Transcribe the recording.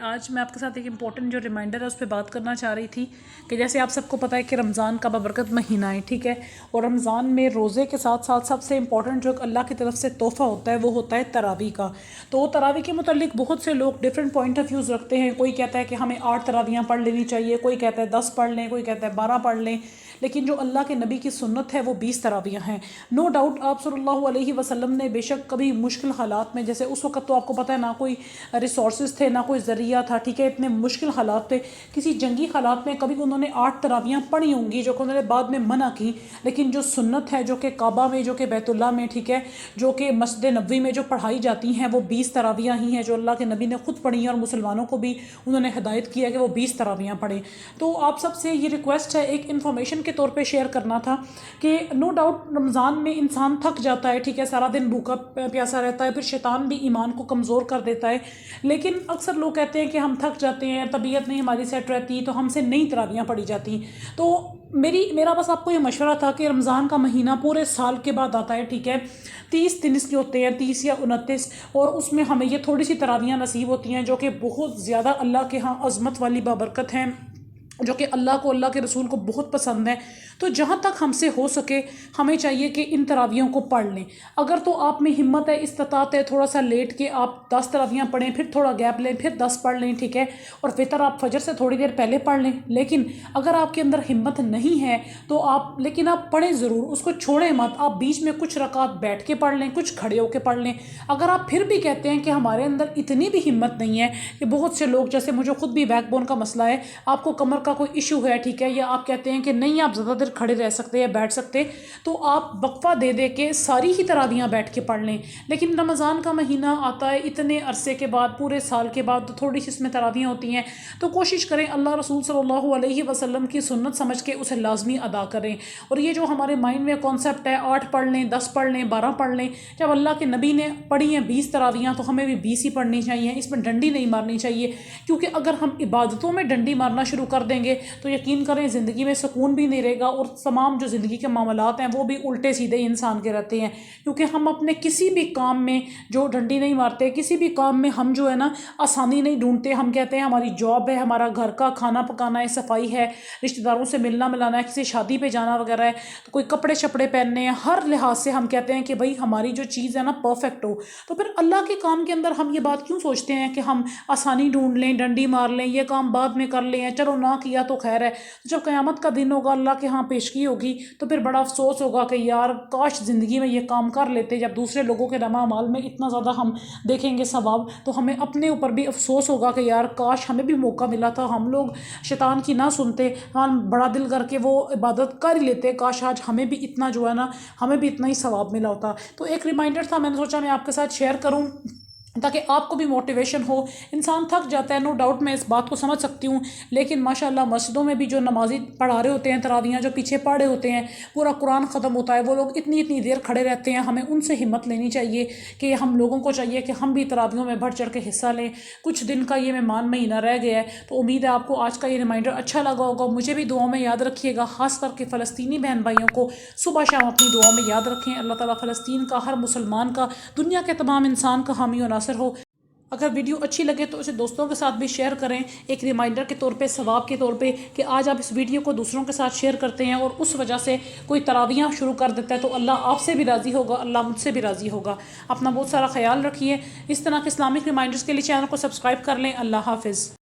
آج میں آپ کے ساتھ ایک امپورٹنٹ جو ریمائنڈر ہے اس پہ بات کرنا چاہ رہی تھی کہ جیسے آپ سب کو پتہ ہے کہ رمضان کا بابرکت مہینہ ہے، ٹھیک ہے، اور رمضان میں روزے کے ساتھ ساتھ سب سے امپورٹنٹ جو ایک اللہ کی طرف سے تحفہ ہوتا ہے وہ ہوتا ہے تراویح کا۔ تو تراویح کے متعلق بہت سے لوگ ڈفرینٹ پوائنٹ آف ویوز رکھتے ہیں، کوئی کہتا ہے کہ ہمیں 8 تراویحاں پڑھ لینی چاہیے، کوئی کہتا ہے 10 پڑھ لیں، کوئی کہتا ہے 12 پڑھ لیں، لیکن جو اللہ کے نبی کی سنت ہے وہ 20 تراویحاں ہیں۔ نو ڈاؤٹ آپ صلی اللہ علیہ وسلم نے بے شک کبھی مشکل حالات میں، جیسے اس وقت تو آپ کو پتہ ہے نہ کوئی ریسورسز تھے نہ کوئی ذریعہ تھا، ٹھیک ہے، اتنے مشکل حالات تھے، کسی جنگی حالات میں کبھی انہوں نے 8 تراویحاں پڑھی ہوں گی جو کہ انہوں نے بعد میں منع کی، لیکن جو سنت ہے جو کہ کعبہ میں، جو کہ بیت اللہ میں، ٹھیک ہے، جو کہ مسجد نبوی میں جو پڑھائی جاتی ہیں وہ 20 تراویحاں ہی ہیں جو اللہ کے نبی نے خود پڑھی ہیں، اور مسلمانوں کو بھی انہوں نے ہدایت کیا کہ وہ 20 تراویحاں پڑھیں۔ تو آپ سب سے یہ ریکویسٹ ہے، ایک انفارمیشن کے طور پہ شیئر کرنا تھا کہ نو ڈاؤٹ رمضان میں انسان تھک جاتا ہے، ٹھیک ہے، سارا دن بھوکا پیاسا رہتا ہے، پھر شیطان بھی ایمان کو کمزور کر دیتا ہے، لیکن اکثر لوگ کہتے ہیں کہ ہم تھک جاتے ہیں، طبیعت نہیں ہماری سیٹ رہتی تو ہم سے نئی تراویحاں پڑھی جاتی۔ تو میرا بس آپ کو یہ مشورہ تھا کہ رمضان کا مہینہ پورے سال کے بعد آتا ہے، ٹھیک ہے، 30 دن جو ہوتے ہیں، 30 یا 29، اور اس میں ہمیں یہ تھوڑی سی تراویحاں نصیب ہوتی ہیں جو کہ بہت زیادہ اللہ کے ہاں عظمت والی بابرکت ہیں، جو کہ اللہ کو، اللہ کے رسول کو بہت پسند ہے۔ تو جہاں تک ہم سے ہو سکے ہمیں چاہیے کہ ان تراویحوں کو پڑھ لیں۔ اگر تو آپ میں ہمت ہے، استطاعت ہے، تھوڑا سا لیٹ کے آپ 10 تراویحاں پڑھیں، پھر تھوڑا گیپ لیں، پھر 10 پڑھ لیں، ٹھیک ہے، اور فطر آپ فجر سے تھوڑی دیر پہلے پڑھ لیں۔ لیکن اگر آپ کے اندر ہمت نہیں ہے تو لیکن آپ پڑھیں ضرور، اس کو چھوڑیں مت، آپ بیچ میں کچھ رکعت بیٹھ کے پڑھ لیں، کچھ کھڑے ہو کے پڑھ لیں۔ اگر آپ پھر بھی کہتے ہیں کہ ہمارے اندر اتنی بھی ہمت نہیں ہے، کہ بہت سے لوگ، جیسے مجھے خود بھی بیک بون کا مسئلہ ہے، آپ کو کمر کا کوئی ایشو ہے، ٹھیک ہے، یا آپ کہتے ہیں کہ نہیں آپ زیادہ دیر کھڑے رہ سکتے یا بیٹھ سکتے، تو آپ وقفہ دے دے کے ساری ہی تراویحاں بیٹھ کے پڑھ لیں۔ لیکن رمضان کا مہینہ آتا ہے اتنے عرصے کے بعد، پورے سال کے بعد، تو تھوڑی سی اس میں تراویحاں ہوتی ہیں، تو کوشش کریں اللہ رسول صلی اللہ علیہ وسلم کی سنت سمجھ کے اسے لازمی ادا کریں۔ اور یہ جو ہمارے مائنڈ میں کانسیپٹ ہے 8 پڑھ لیں، 10 پڑھ لیں، 12 پڑھ لیں، جب اللہ کے نبی نے پڑھی ہیں 20 تراویحاں تو ہمیں بھی 20 ہی پڑھنی چاہیے، اس میں ڈنڈی نہیں مارنی چاہیے، کیونکہ اگر ہم عبادتوں میں ڈنڈی مارنا شروع کر دیں گے تو یقین کریں زندگی میں سکون بھی نہیں رہے گا، اور تمام جو زندگی کے معاملات ہیں وہ بھی الٹے سیدھے انسان کے رہتے ہیں، کیونکہ ہم اپنے کسی بھی کام میں جو ڈنڈی نہیں مارتے، کسی بھی کام میں ہم جو ہے نا آسانی نہیں ڈھونڈتے، ہم کہتے ہیں ہماری جاب ہے، ہمارا گھر کا کھانا پکانا ہے، صفائی ہے، رشتہ داروں سے ملنا ملانا ہے، کسی شادی پہ جانا وغیرہ ہے، تو کوئی کپڑے شپڑے پہننے ہیں، ہر لحاظ سے ہم کہتے ہیں کہ بھائی ہماری جو چیز ہے نا پرفیکٹ ہو۔ تو پھر اللہ کے کام کے اندر ہم یہ بات کیوں سوچتے ہیں کہ ہم آسانی ڈھونڈ لیں، ڈنڈی مار لیں، یہ کام بعد میں کر لیں، چلو نہ کیا تو خیر ہے، جب قیامت کا دن ہوگا اللہ کے ہاں پیشگی ہوگی تو پھر بڑا افسوس ہوگا کہ یار کاش زندگی میں یہ کام کر لیتے، جب دوسرے لوگوں کے نامہ اعمال میں اتنا زیادہ ہم دیکھیں گے ثواب، تو ہمیں اپنے اوپر بھی افسوس ہوگا کہ یار کاش ہمیں بھی موقع ملا تھا، ہم لوگ شیطان کی نہ سنتے، ہم بڑا دل کر کے وہ عبادت کر ہی لیتے، کاش آج ہمیں بھی اتنا جو ہے نا ہمیں بھی اتنا ہی ثواب ملا ہوتا۔ تو ایک ریمائنڈر تھا، میں نے سوچا میں آپ کے ساتھ شیئر کروں تاکہ آپ کو بھی موٹیویشن ہو۔ انسان تھک جاتا ہے، نو ڈاؤٹ میں اس بات کو سمجھ سکتی ہوں، لیکن ماشاءاللہ مسجدوں میں بھی جو نمازی پڑھا رہے ہوتے ہیں تراویحاں، جو پیچھے پڑھے ہوتے ہیں، پورا قرآن ختم ہوتا ہے، وہ لوگ اتنی دیر کھڑے رہتے ہیں، ہمیں ان سے ہمت لینی چاہیے کہ ہم لوگوں کو چاہیے کہ ہم بھی تراویحوں میں بڑھ چڑھ کے حصہ لیں۔ کچھ دن کا یہ مہمان مہینہ رہ گیا ہے، تو امید ہے آپ کو آج کا یہ ریمائنڈر اچھا لگا ہوگا، مجھے بھی دعاؤں میں یاد رکھیے گا، خاص کر کے فلسطینی بہن بھائیوں کو صبح شام اپنی دعاؤں میں یاد رکھیں۔ اللہ تعالیٰ فلسطین کا، ہر مسلمان کا، دنیا کے تمام انسان کا حامی و ناصر ہو۔ اگر ویڈیو اچھی لگے تو اسے دوستوں کے ساتھ بھی شیئر کریں، ایک ریمائنڈر کے طور پہ، ثواب کے طور پہ، کہ آج آپ اس ویڈیو کو دوسروں کے ساتھ شیئر کرتے ہیں اور اس وجہ سے کوئی تراویحاں شروع کر دیتا ہے تو اللہ آپ سے بھی راضی ہوگا، اللہ مجھ سے بھی راضی ہوگا۔ اپنا بہت سارا خیال رکھیے۔ اس طرح کے اسلامک ریمائنڈرز کے لیے چینل کو سبسکرائب کر لیں۔ اللہ حافظ۔